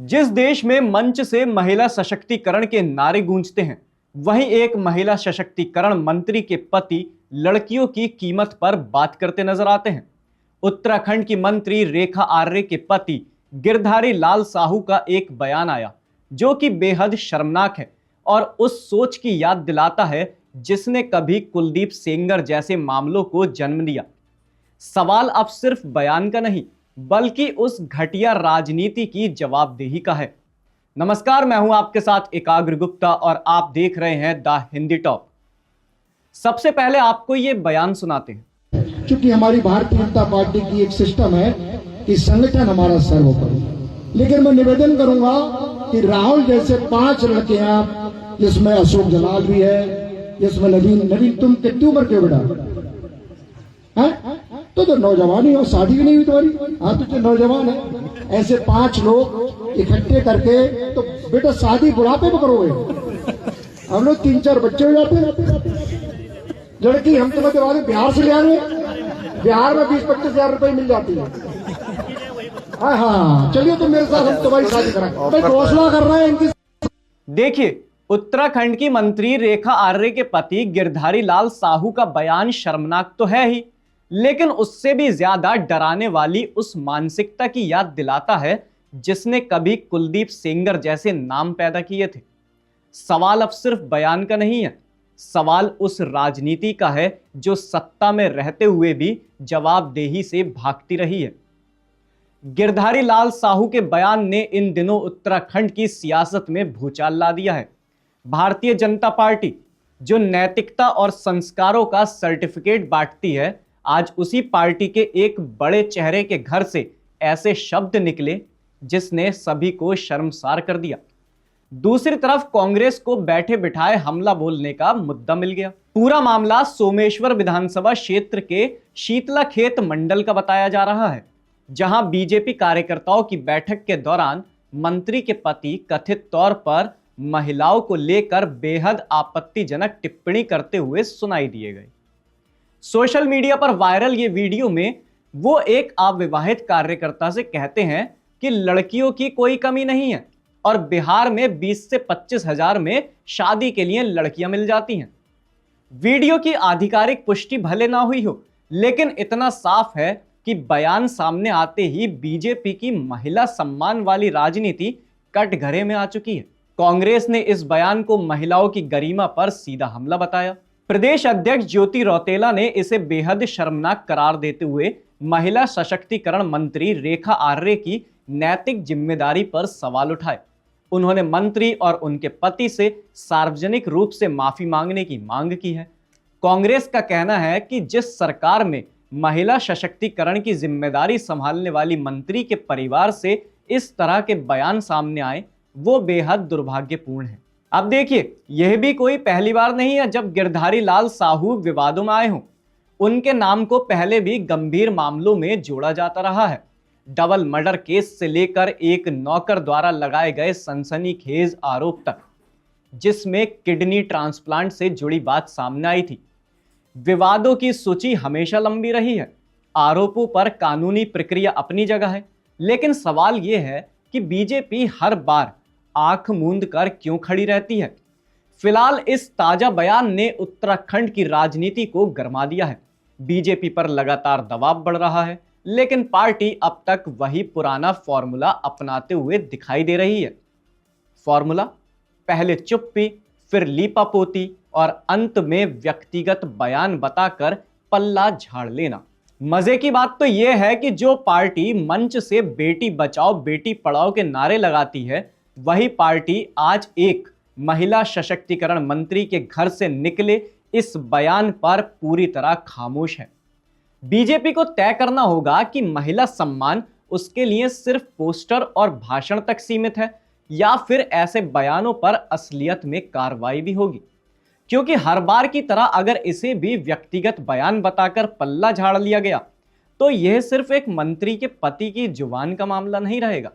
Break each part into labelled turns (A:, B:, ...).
A: जिस देश में मंच से महिला सशक्तिकरण के नारे गूंजते हैं, वहीं एक महिला सशक्तिकरण मंत्री के पति लड़कियों की कीमत पर बात करते नजर आते हैं। उत्तराखंड की मंत्री रेखा आर्य के पति गिरधारी लाल साहू का एक बयान आया जो कि बेहद शर्मनाक है और उस सोच की याद दिलाता है जिसने कभी कुलदीप सेंगर जैसे मामलों को जन्म दिया। सवाल अब सिर्फ बयान का नहीं बल्कि उस घटिया राजनीति की जवाबदेही का है। नमस्कार, मैं हूं आपके साथ एकाग्र गुप्ता और आप देख रहे हैं द हिंदी टॉप। सबसे पहले आपको ये बयान सुनाते हैं।
B: क्योंकि हमारी भारतीय जनता पार्टी की एक सिस्टम है कि संगठन हमारा सर्वोपरि, लेकिन मैं निवेदन करूंगा कि राहुल जैसे 5 लड़के हैं, जिसमें अशोक जलाल भी है, जिसमें नवीन तुम कितनी उम्र के बेटा है? तो नौजवान ही हो, शादी भी नहीं हुई तुम्हारी। हाँ, तो जो नौजवान है, ऐसे 5 लोग इकट्ठे करके तो बेटा शादी बुढ़ापे में करोगे। हम लोग 3-4 बच्चे हो जाते हैं। लड़की हम तुम्हें के बाद बिहार से ले आएंगे, बिहार में 20-25 हजार रुपए मिल जाती है। हाँ, चलिए तुम मेरे साथ, हम तुम्हारी शादी कराएंगे। घोषणा कर रहे हैं इनकी।
A: देखिए, उत्तराखंड की मंत्री रेखा आर्य के पति गिरधारी लाल साहू का बयान शर्मनाक तो है ही, लेकिन उससे भी ज्यादा डराने वाली उस मानसिकता की याद दिलाता है जिसने कभी कुलदीप सेंगर जैसे नाम पैदा किए थे। सवाल अब सिर्फ बयान का नहीं है, सवाल उस राजनीति का है जो सत्ता में रहते हुए भी जवाबदेही से भागती रही है। गिरधारी लाल साहू के बयान ने इन दिनों उत्तराखंड की सियासत में भूचाल ला दिया है। भारतीय जनता पार्टी जो नैतिकता और संस्कारों का सर्टिफिकेट बांटती है, आज उसी पार्टी के एक बड़े चेहरे के घर से ऐसे शब्द निकले जिसने सभी को शर्मसार कर दिया। दूसरी तरफ कांग्रेस को बैठे बिठाए हमला बोलने का मुद्दा मिल गया। पूरा मामला सोमेश्वर विधानसभा क्षेत्र के शीतलाखेत मंडल का बताया जा रहा है, जहां बीजेपी कार्यकर्ताओं की बैठक के दौरान मंत्री के पति कथित तौर पर महिलाओं को लेकर बेहद आपत्तिजनक टिप्पणी करते हुए सुनाई दिए गए। सोशल मीडिया पर वायरल ये वीडियो में वो एक अविवाहित कार्यकर्ता से कहते हैं कि लड़कियों की कोई कमी नहीं है और बिहार में 20 से 25 हजार में शादी के लिए लड़कियां मिल जाती हैं। वीडियो की आधिकारिक पुष्टि भले ना हुई हो, लेकिन इतना साफ है कि बयान सामने आते ही बीजेपी की महिला सम्मान वाली राजनीति कटघरे में आ चुकी है। कांग्रेस ने इस बयान को महिलाओं की गरिमा पर सीधा हमला बताया। प्रदेश अध्यक्ष ज्योति रौतेला ने इसे बेहद शर्मनाक करार देते हुए महिला सशक्तिकरण मंत्री रेखा आर्य की नैतिक जिम्मेदारी पर सवाल उठाए। उन्होंने मंत्री और उनके पति से सार्वजनिक रूप से माफी मांगने की मांग की है। कांग्रेस का कहना है कि जिस सरकार में महिला सशक्तिकरण की जिम्मेदारी संभालने वाली मंत्री के परिवार से इस तरह के बयान सामने आए, वो बेहद दुर्भाग्यपूर्ण है। अब देखिए, यह भी कोई पहली बार नहीं है जब गिरधारी लाल साहू विवादों में आए हों। उनके नाम को पहले भी गंभीर मामलों में जोड़ा जाता रहा है। डबल मर्डर केस से लेकर एक नौकर द्वारा लगाए गए सनसनीखेज आरोप तक, जिसमें किडनी ट्रांसप्लांट से जुड़ी बात सामने आई थी। विवादों की सूची हमेशा लंबी रही है। आरोपों पर कानूनी प्रक्रिया अपनी जगह है, लेकिन सवाल यह है कि बीजेपी हर बार आंख मूंद कर क्यों खड़ी रहती है। फिलहाल इस ताजा बयान ने उत्तराखंड की राजनीति को गरमा दिया है। बीजेपी पर लगातार दबाव बढ़ रहा है, लेकिन पार्टी अब तक वही पुराना फॉर्मूला अपनाते हुए दिखाई दे रही है। फॉर्मूला, पहले चुप्पी, फिर लीपापोती और अंत में व्यक्तिगत बयान बताकर पल्ला झाड़ लेना। मजे की बात तो यह है कि जो पार्टी मंच से बेटी बचाओ बेटी पढ़ाओ के नारे लगाती है, वही पार्टी आज एक महिला सशक्तिकरण मंत्री के घर से निकले इस बयान पर पूरी तरह खामोश है। बीजेपी को तय करना होगा कि महिला सम्मान उसके लिए सिर्फ पोस्टर और भाषण तक सीमित है या फिर ऐसे बयानों पर असलियत में कार्रवाई भी होगी। क्योंकि हर बार की तरह अगर इसे भी व्यक्तिगत बयान बताकर पल्ला झाड़ लिया गया तो यह सिर्फ एक मंत्री के पति की जुबान का मामला नहीं रहेगा,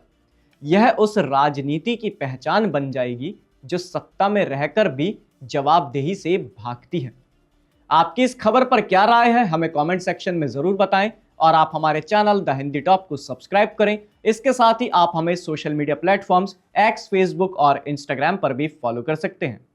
A: यह उस राजनीति की पहचान बन जाएगी जो सत्ता में रहकर भी जवाबदेही से भागती है। आपकी इस खबर पर क्या राय है, हमें कमेंट सेक्शन में जरूर बताएं। और आप हमारे चैनल द हिंदी टॉप को सब्सक्राइब करें। इसके साथ ही आप हमें social media platforms x, Facebook और इंस्टाग्राम पर भी फॉलो कर सकते हैं।